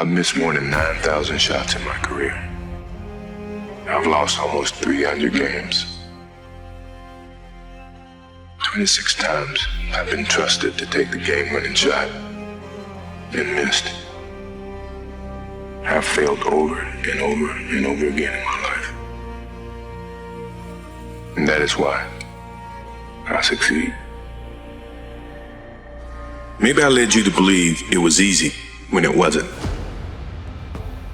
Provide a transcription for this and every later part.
I've missed more than 9,000 shots in my career. I've lost almost 300 games. 26 times I've been trusted to take the game-winning shot and missed. I've failed over and over and over again in my life. And that is why I succeed. Maybe I led you to believe it was easy when it wasn't.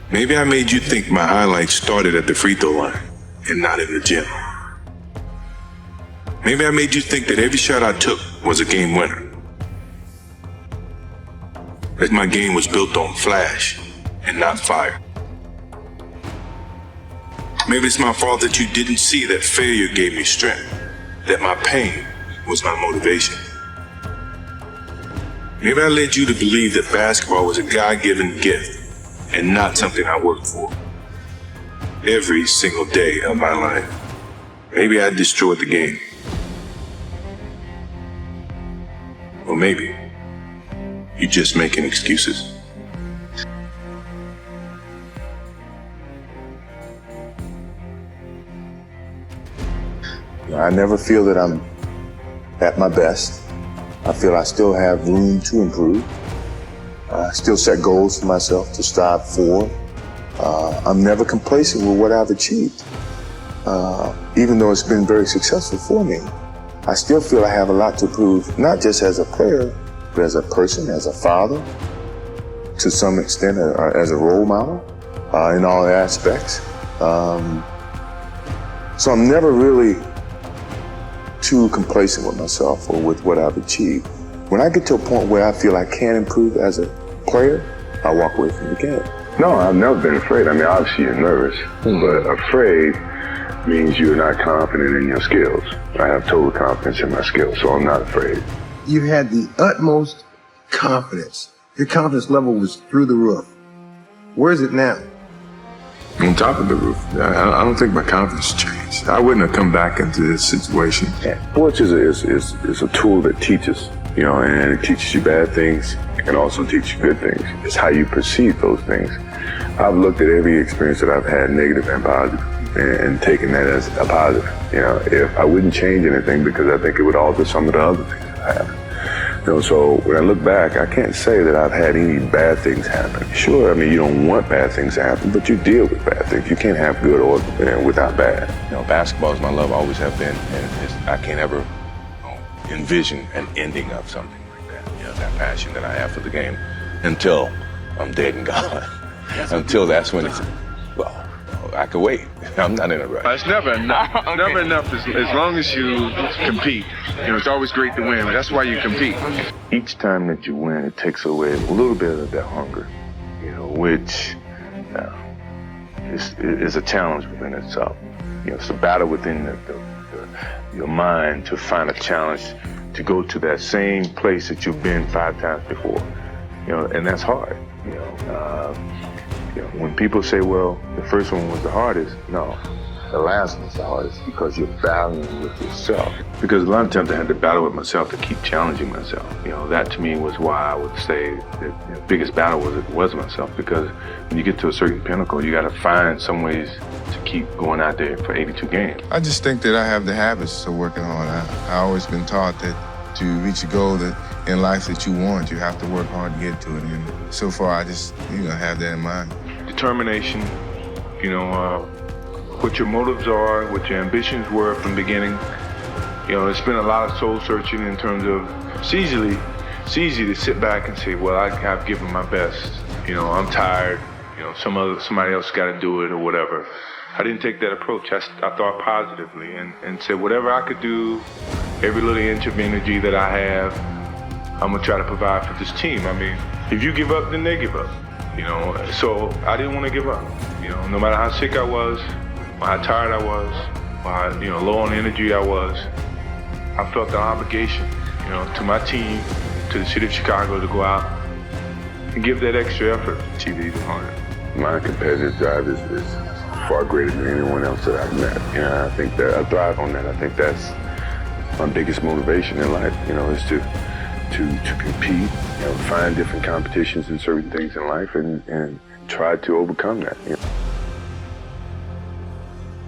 Maybe I made you think my highlights started at the free throw line and not in the gym. Maybe I made you think that every shot I took was a game winner. That my game was built on flash and not fire. Maybe it's my fault that you didn't see that failure gave me strength, that my pain was my motivation. Maybe I led you to believe that basketball was a God-given gift and not something I worked for every single day of my life. Maybe I destroyed the game. Or maybe you're just making excuses. I never feel that I'm at my best. I feel I still have room to improve. I still set goals for myself to strive for. I'm never complacent with what I've achieved. Even though it's been very successful for me, I still feel I have a lot to prove, not just as a player, but as a person, as a father, to some extent as a role model in all aspects. So I'm never really too complacent with myself or with what I've achieved. When I get to a point where I feel I can improve as a player, I walk away from the game. No, I've never been afraid. I mean, obviously you're nervous, but afraid means you're not confident in your skills. I have total confidence in my skills, so I'm not afraid. You had the utmost confidence. Your confidence level was through the roof. Where is it now? On top of the roof. I don't think my confidence changed. I wouldn't have come back into this situation. Sports is a tool that teaches, and it teaches you bad things. It can also teach you good things. It's how you perceive those things. I've looked at every experience that I've had, negative and positive, and taken that as a positive. If I wouldn't change anything because I think it would alter some of the other things that I have. So when I look back, I can't say that I've had any bad things happen. Sure, I mean, you don't want bad things to happen, but you deal with bad things. You can't have good or without bad. Basketball is my love, always have been, and I can't ever envision an ending of something like that. That passion that I have for the game until I'm dead and gone. Until that's when it's, I could wait. I'm not in a rush. It's never enough. Okay. Never enough as long as you compete. It's always great to win, but that's why you compete. Each time that you win, it takes away a little bit of that hunger, which is a challenge within itself. It's a battle within your mind to find a challenge to go to that same place that you've been 5 times before. And that's hard. When people say, well, the first one was the hardest, no, the last one's the hardest because you're battling with yourself. Because a lot of times I had to battle with myself to keep challenging myself. That to me was why I would say that the biggest battle was myself, because when you get to a certain pinnacle, you got to find some ways to keep going out there for 82 games. I just think that I have the habits of working hard. I always been taught that to reach a goal that in life that you want, you have to work hard to get to it. And so far, I just have that in mind. Determination, what your motives are, what your ambitions were from the beginning. It's been a lot of soul searching in terms of it's easy to sit back and say, well, I've given my best. I'm tired. Somebody else got to do it or whatever. I didn't take that approach. I thought positively and said whatever I could do, every little inch of energy that I have, I'm gonna try to provide for this team. I mean, if you give up, then they give up. So I didn't want to give up. No matter how sick I was, or how tired I was, or how low on energy I was, I felt the obligation, to my team, to the city of Chicago, to go out and give that extra effort to achieve it even harder. My competitive drive is far greater than anyone else that I've met. I think that I thrive on that. I think that's my biggest motivation in life. Is to compete find different competitions in certain things in life and try to overcome that.